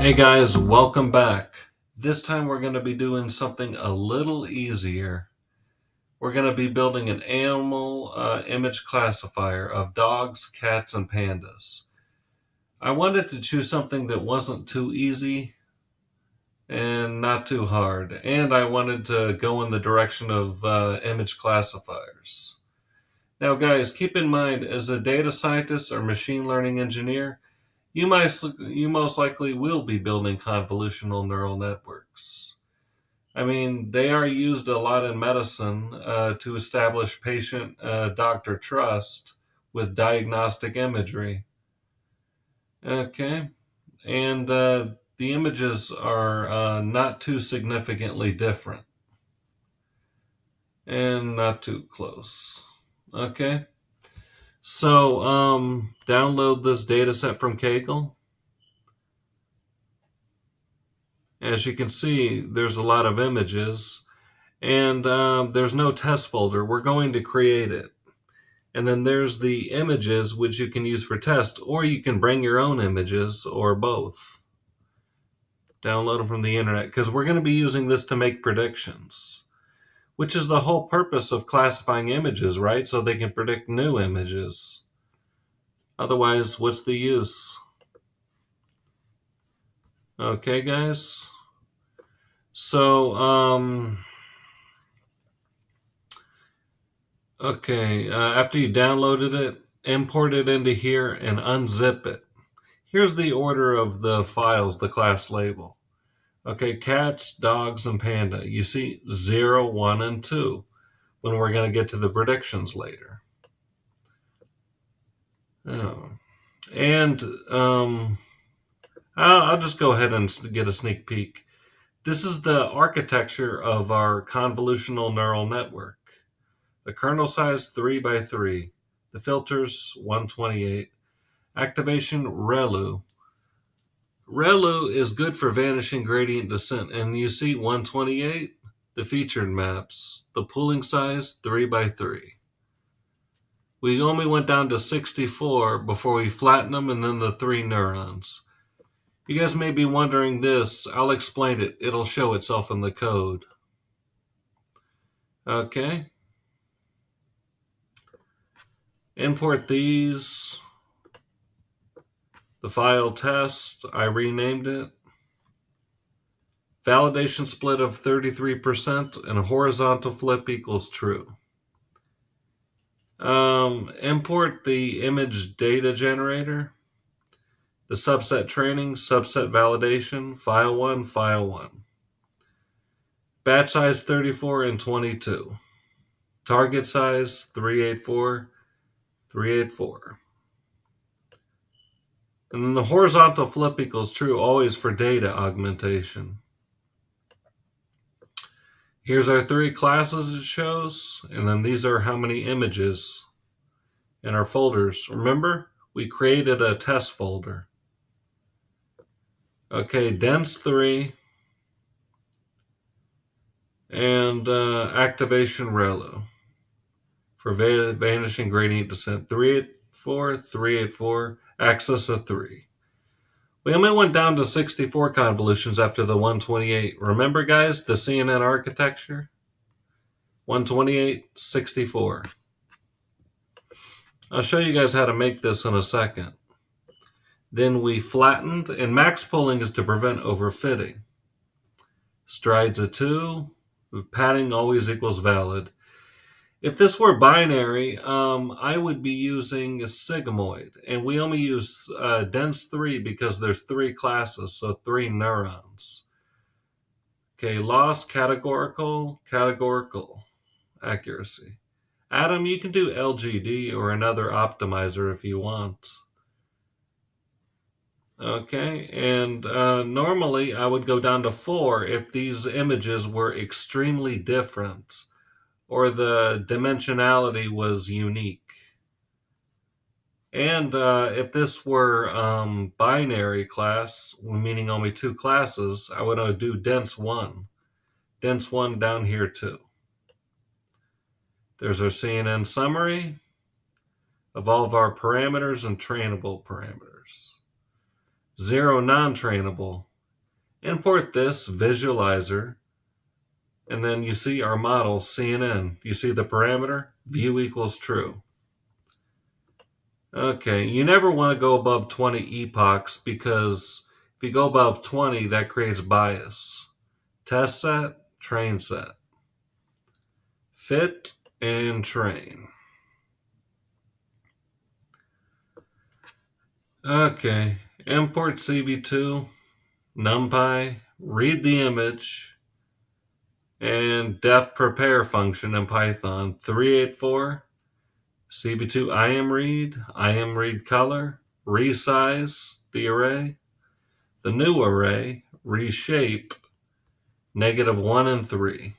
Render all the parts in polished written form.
Hey guys, welcome back. This time we're going to be doing something a little easier. We're going to be building an animal image classifier of dogs, cats, and pandas. I wanted to choose something that wasn't too easy and not too hard, and I wanted to go in the direction of image classifiers. Now guys, keep in mind, as a data scientist or machine learning engineer, you most likely will be building convolutional neural networks. I mean, they are used a lot in medicine to establish patient doctor trust with diagnostic imagery. Okay. And the images are not too significantly different and not too close. Okay. So, download this data set from Kaggle. As you can see, there's a lot of images, and there's no test folder. We're going to create it. And then there's the images, which you can use for test, or you can bring your own images, or both. Download them from the internet, because we're going to be using this to make predictions, which is the whole purpose of classifying images, right? So they can predict new images. Otherwise, what's the use? Okay, guys. So, okay, after you downloaded it, import it into here and unzip it. Here's the order of the files, the class label. Okay, cats, dogs, and panda. You see 0, 1, and 2 when we're going to get to the predictions later. Oh. And I'll just go ahead and get a sneak peek. This is the architecture of our convolutional neural network. The kernel size 3 by 3. The filters 128. Activation ReLU. ReLU is good for vanishing gradient descent, and you see 128, the featured maps, the pooling size 3 by 3. We only went down to 64 before we flattened them and then the 3 neurons. You guys may be wondering this. I'll explain it. It'll show itself in the code. Okay. Import these. The file test, I renamed it. Validation split of 33% and a horizontal flip equals true. Import the image data generator, the subset training, subset validation, file 1, file 1. Batch size 34 and 22. Target size 384, 384. And then the horizontal flip equals true always for data augmentation. Here's our 3 classes it shows, and then these are how many images in our folders. Remember, we created a test folder. Okay, dense 3 and activation ReLU for vanishing gradient descent 384, 384, axis of 3. We only went down to 64 convolutions after the 128. Remember, guys, the CNN architecture? 128, 64. I'll show you guys how to make this in a second. Then we flattened, and max pooling is to prevent overfitting. Strides of 2, padding always equals valid. If this were binary, I would be using a sigmoid, and we only use dense 3 because there's 3 classes, so 3 neurons. Okay, loss, categorical, categorical accuracy. Adam, you can do LGD or another optimizer if you want. Okay, and normally I would go down to 4 if these images were extremely different or the dimensionality was unique. And if this were binary class, meaning only 2 classes, I would do dense 1. Dense 1 down here too. There's our CNN summary of all of our parameters and trainable parameters. 0 non-trainable, Import this visualizer, and then you see our model, CNN. You see the parameter, view equals true. Okay, you never want to go above 20 epochs because if you go above 20, that creates bias. Test set, train set. Fit and train. Okay, import CV2, NumPy, read the image, and def prepare function in Python 384, CV2 IamRead color, resize the array, the new array, reshape, -1 and 3.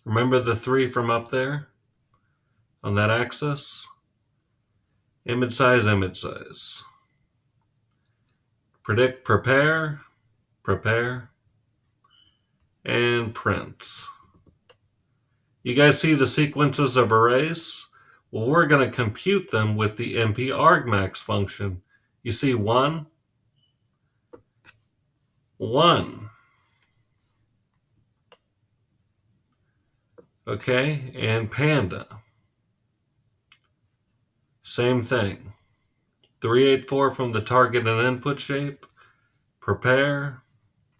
Remember the 3 from up there on that axis? Image size. Predict, prepare, and print. You guys see the sequences of arrays? Well, we're going to compute them with the np-argmax function. You see 1, 1. Okay, and panda. Same thing. 384 from the target and input shape. Prepare,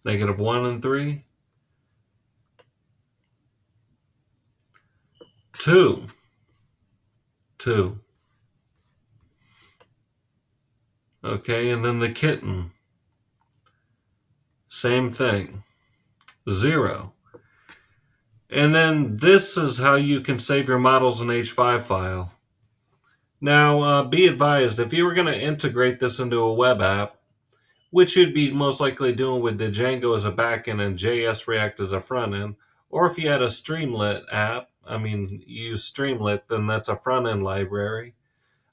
-1 and 3. 2. Okay, and then the kitten. Same thing. 0. And then this is how you can save your models in H5 file. Now, be advised, if you were going to integrate this into a web app, which you'd be most likely doing with Django as a backend and JS React as a front end, or if you had a Streamlit app, you use Streamlit, then that's a front end library.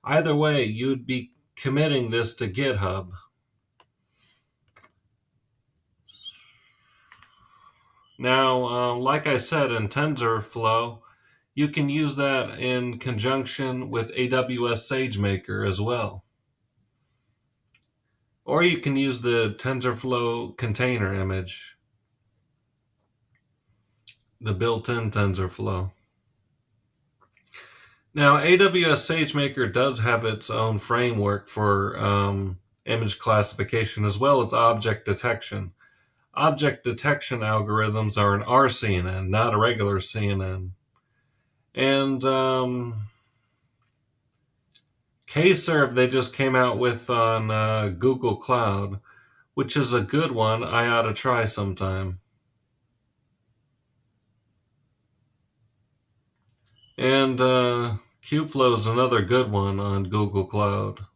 Either way, you'd be committing this to GitHub. Now, like I said in TensorFlow, you can use that in conjunction with AWS SageMaker as well. Or you can use the TensorFlow container image, the built-in TensorFlow. Now, AWS SageMaker does have its own framework for image classification as well as object detection. Object detection algorithms are an RCNN, not a regular CNN. And Kserve they just came out with on Google Cloud, which is a good one I ought to try sometime. And Kubeflow is another good one on Google Cloud.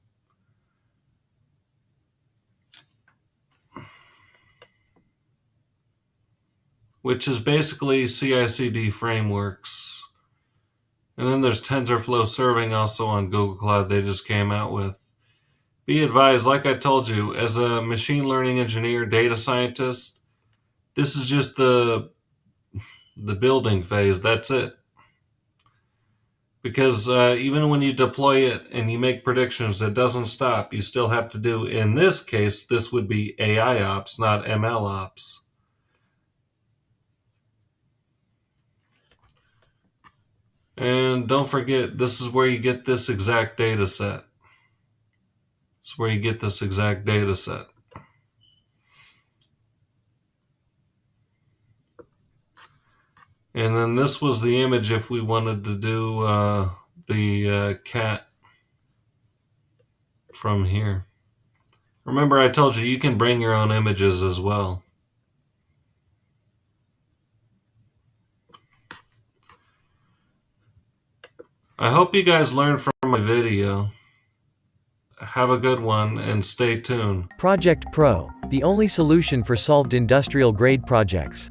Which is basically CI/CD frameworks. And then there's TensorFlow Serving also on Google Cloud they just came out with. Be advised, like I told you, as a machine learning engineer, data scientist, this is just the building phase. That's it. Because even when you deploy it and you make predictions, it doesn't stop. You still have to do, in this case, this would be AI ops, not ML ops. And don't forget, this is where you get this exact data set. It's where you get this exact data set. And then this was the image if we wanted to do the cat from here. Remember I told you can bring your own images as well. I hope you guys learned from my video. Have a good one and stay tuned. Project Pro, the only solution for solved industrial grade projects.